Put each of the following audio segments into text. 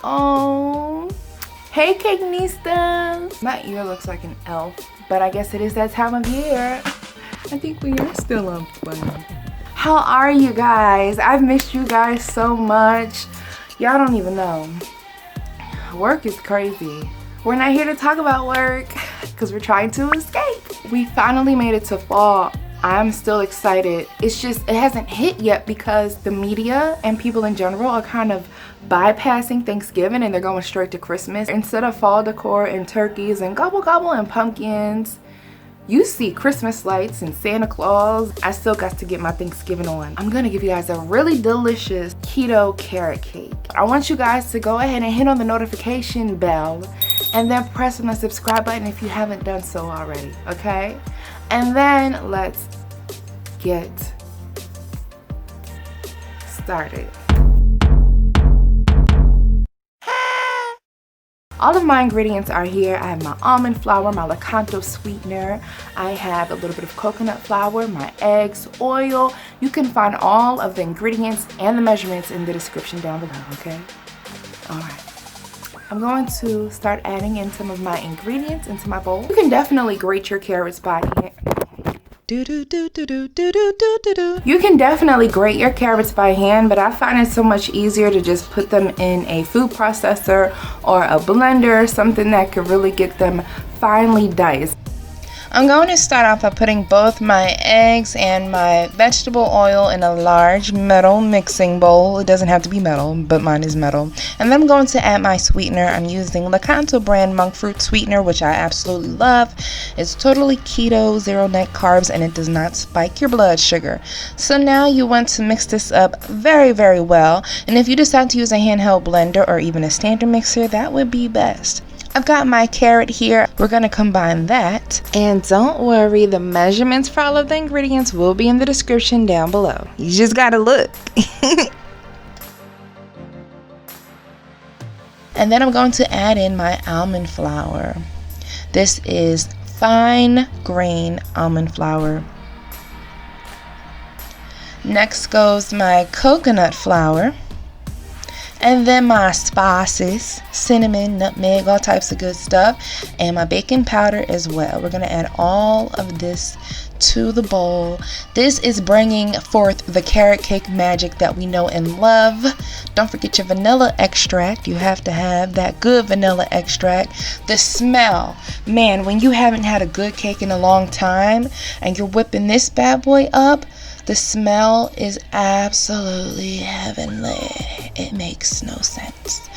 Oh, hey cake nistas. My ear looks like an elf, but I guess it is that time of year. I think we are still on fun. How are you guys? I've missed you guys so much. Y'all don't even know. Work is crazy. We're not here to talk about work because we're trying to escape. We finally made it to fall. I'm still excited. It's just, it hasn't hit yet because the media and people in general are kind of bypassing Thanksgiving and they're going straight to Christmas. Instead of fall decor and turkeys and gobble gobble and pumpkins, you see Christmas lights and Santa Claus. I still got to get my Thanksgiving on. I'm gonna give you guys a really delicious keto carrot cake. I want you guys to go ahead and hit on the notification bell and then press on the subscribe button if you haven't done so already, okay? And then let's get started. All of my ingredients are here. I have my almond flour, my Lakanto sweetener. I have a little bit of coconut flour, my eggs, oil. You can find all of the ingredients and the measurements in the description down below, okay? All right. I'm going to start adding in some of my ingredients into my bowl. You can definitely grate your carrots by hand. You can definitely grate your carrots by hand, but I find it so much easier to just put them in a food processor or a blender, something that could really get them finely diced. I'm going to start off by putting both my eggs and my vegetable oil in a large metal mixing bowl. It doesn't have to be metal, but mine is metal. And then I'm going to add my sweetener. I'm using Lakanto brand monk fruit sweetener, which I absolutely love. It's totally keto, zero net carbs, and it does not spike your blood sugar. So now you want to mix this up very, very well. And if you decide to use a handheld blender or even a standard mixer, that would be best. I've got my carrot here. We're gonna combine that. And don't worry, the measurements for all of the ingredients will be in the description down below. You just gotta look. And then I'm going to add in my almond flour. This is fine grain almond flour. Next goes my coconut flour. And then my spices, cinnamon, nutmeg, all types of good stuff, and my baking powder as well. We're gonna add all of this to the bowl. This is bringing forth the carrot cake magic that we know and love. Don't forget your vanilla extract. You have to have that good vanilla extract. The smell, man, when you haven't had a good cake in a long time and you're whipping this bad boy up, the smell is absolutely heavenly. It makes no sense.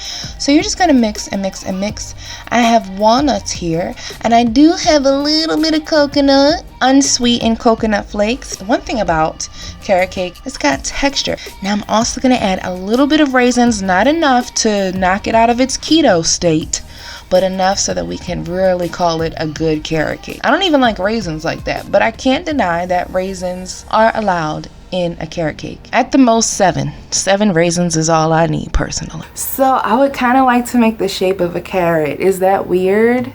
So you're just gonna mix and mix and mix. I have walnuts here, and I do have a little bit of coconut, unsweetened coconut flakes. One thing about carrot cake, it's got texture. Now I'm also gonna add a little bit of raisins, not enough to knock it out of its keto state, but enough so that we can really call it a good carrot cake. I don't even like raisins like that, but I can't deny that raisins are allowed in a carrot cake. At the most 7. 7 raisins is all I need personally. So I would kind of like to make the shape of a carrot. Is that weird?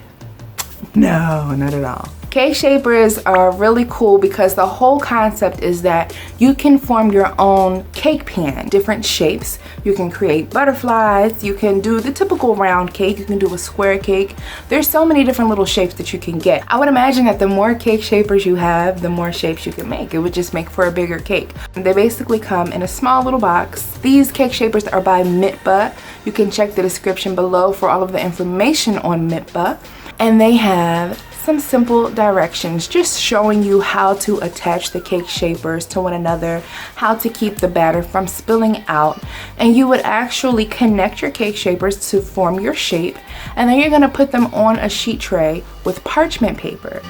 No, not at all. Cake shapers are really cool because the whole concept is that you can form your own cake pan, different shapes. You can create butterflies, you can do the typical round cake, you can do a square cake. There's so many different little shapes that you can get. I would imagine that the more cake shapers you have, the more shapes you can make. It would just make for a bigger cake. They basically come in a small little box. These cake shapers are by Mitba. You can check the description below for all of the information on Mitba. And they have some simple directions just showing you how to attach the cake shapers to one another, how to keep the batter from spilling out, and you would actually connect your cake shapers to form your shape, and then you're going to put them on a sheet tray with parchment paper.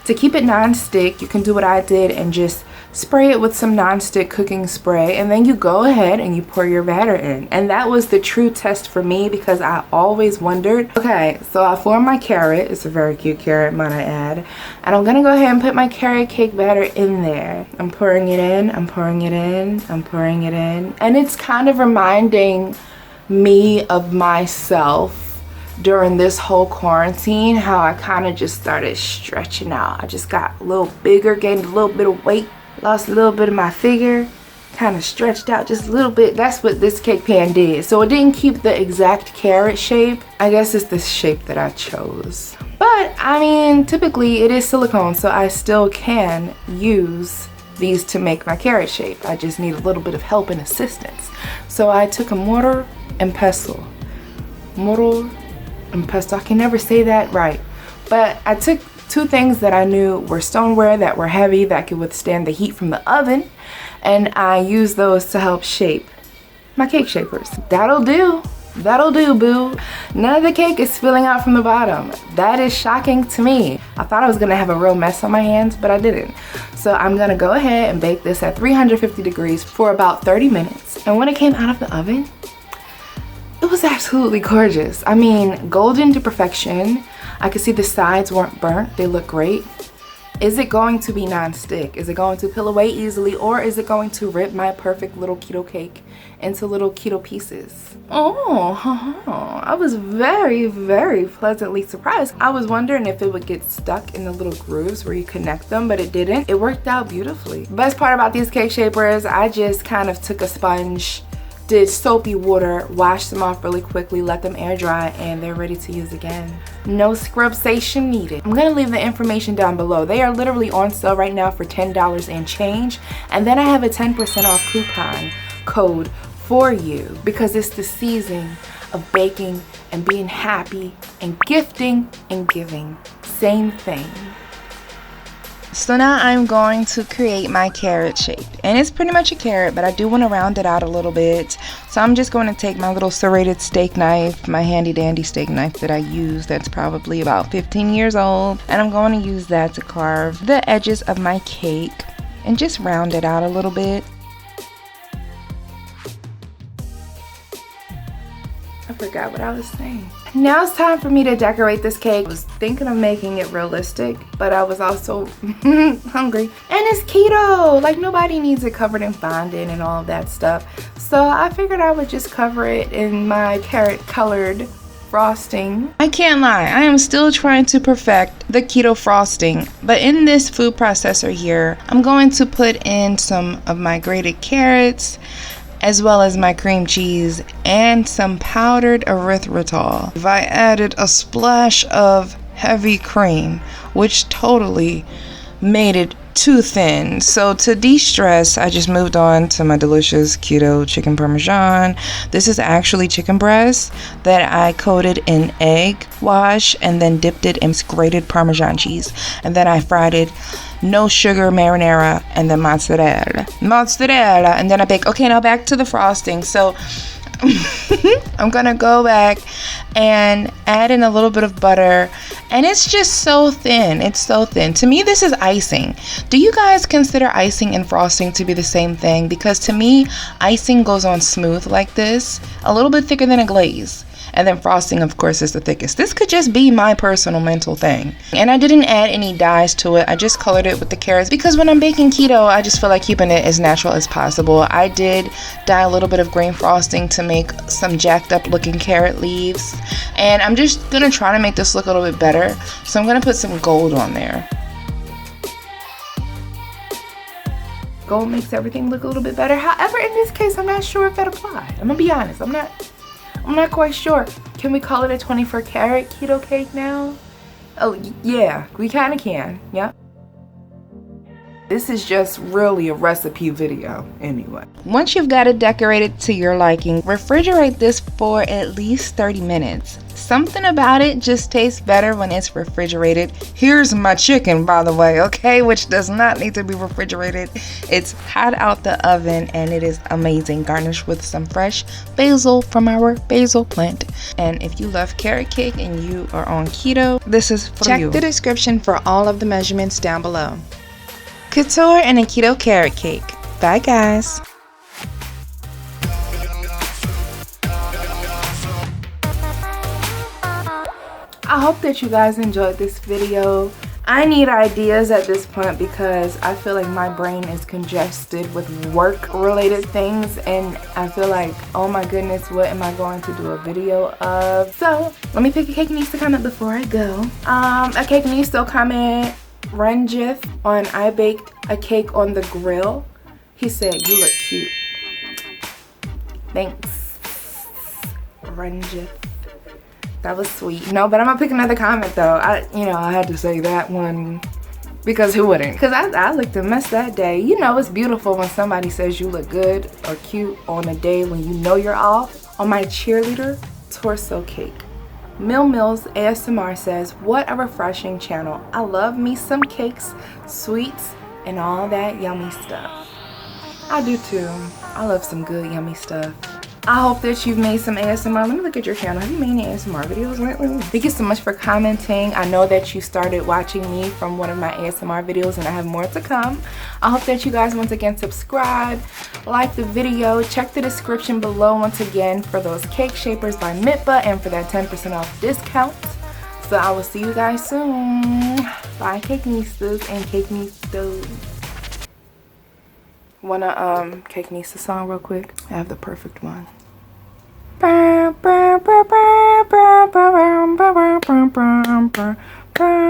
To keep it non-stick, you can do what I did and just spray it with some non-stick cooking spray, and then you go ahead and you pour your batter in. And that was the true test for me, because I always wondered. Okay, so I formed my carrot. It's a very cute carrot, might I add. And I'm gonna go ahead and put my carrot cake batter in there. I'm pouring it in, I'm pouring it in, I'm pouring it in. And it's kind of reminding me of myself during this whole quarantine, how I kind of just started stretching out. I just got a little bigger, gained a little bit of weight, lost a little bit of my figure, kind of stretched out just a little bit. That's what this cake pan did. So it didn't keep the exact carrot shape. I guess it's the shape that I chose. But I mean, typically it is silicone, so I still can use these to make my carrot shape. I just need a little bit of help and assistance. So I took a mortar and pestle. Mortar and pestle, I can never say that right. But I took two things that I knew were stoneware, that were heavy, that could withstand the heat from the oven, and I used those to help shape my cake shapers. That'll do. That'll do, boo. None of the cake is spilling out from the bottom. That is shocking to me. I thought I was gonna have a real mess on my hands, but I didn't. So I'm gonna go ahead and bake this at 350 degrees for about 30 minutes. And when it came out of the oven, it was absolutely gorgeous. I mean, golden to perfection. I could see the sides weren't burnt. They look great. Is it going to be non-stick? Is it going to peel away easily, or is it going to rip my perfect little keto cake into little keto pieces? I was very, very pleasantly surprised. I was wondering if it would get stuck in the little grooves where you connect them, but it didn't. It worked out beautifully. Best part about these cake shapers, I just kind of took a sponge, did soapy water, washed them off really quickly, let them air dry, and they're ready to use again. No scrubsation needed. I'm gonna leave the information down below. They are literally on sale right now for $10 and change. And then I have a 10% off coupon code for you, because it's the season of baking and being happy and gifting and giving. Same thing. So now I'm going to create my carrot shape, and it's pretty much a carrot, but I do want to round it out a little bit. So I'm just going to take my little serrated steak knife, my handy dandy steak knife that I use, that's probably about 15 years old, and I'm going to use that to carve the edges of my cake and just round it out a little bit. I forgot what I was saying. Now it's time for me to decorate this cake. I was thinking of making it realistic, but I was also hungry. And it's keto! Like, nobody needs it covered in fondant and all of that stuff. So I figured I would just cover it in my carrot colored frosting. I can't lie, I am still trying to perfect the keto frosting, but in this food processor here, I'm going to put in some of my grated carrots, as well as my cream cheese and some powdered erythritol. I added a splash of heavy cream, which totally made it too thin. So to de-stress, I just moved on to my delicious keto chicken parmesan. This is actually chicken breast that I coated in egg wash and then dipped it in grated parmesan cheese, and then I fried it. No sugar marinara, and then mozzarella, and then I bake. Okay, now back to the frosting. So I'm gonna go back and add in a little bit of butter, and it's just so thin. It's so thin. To me, this is icing. Do you guys consider icing and frosting to be the same thing? Because to me, icing goes on smooth like this, a little bit thicker than a glaze. And then frosting, of course, is the thickest. This could just be my personal mental thing. And I didn't add any dyes to it. I just colored it with the carrots, because when I'm baking keto, I just feel like keeping it as natural as possible. I did dye a little bit of green frosting to make some jacked up looking carrot leaves. And I'm just gonna try to make this look a little bit better. So I'm gonna put some gold on there. Gold makes everything look a little bit better. However, in this case, I'm not sure if that applied. I'm gonna be honest, I'm not quite sure. Can we call it a 24 karat keto cake now? Oh yeah, we kind of can, yeah. This is just really a recipe video anyway. Once you've got it decorated to your liking, refrigerate this for at least 30 minutes. Something about it just tastes better when it's refrigerated. Here's my chicken, by the way, okay, which does not need to be refrigerated. It's hot out the oven and it is amazing, garnished with some fresh basil from our basil plant. And if you love carrot cake and you are on keto, this is for you. Check the description for all of the measurements down below. Couture and a keto carrot cake. Bye guys. I hope that you guys enjoyed this video. I need ideas at this point because I feel like my brain is congested with work related things, and I feel like, oh my goodness, what am I going to do a video of? So let me pick a cake needs to comment before I go. A cake needs to comment Ranjith on I baked a cake on the grill. He said you look cute. Thanks, Ranjith. That was sweet. No, but I'm gonna pick another comment though. I had to say that one because who wouldn't? Because I looked a mess that day. You know it's beautiful when somebody says you look good or cute on a day when you know you're off. On my cheerleader torso cake, Mills ASMR says, what a refreshing channel. I love me some cakes, sweets, and all that yummy stuff. I do too. I love some good yummy stuff. I hope that you've made some ASMR. Let me look at your channel. Have you made any ASMR videos lately? Thank you so much for commenting. I know that you started watching me from one of my ASMR videos and I have more to come. I hope that you guys once again subscribe, like the video, check the description below once again for those cake shapers by Mitba and for that 10% off discount. So I will see you guys soon. Bye cake nistas and cake nistas. Wanna cake nista song real quick? I have the perfect one. Ba, ba, ba, ba, ba, ba, ba, ba, ba, ba, ba, ba.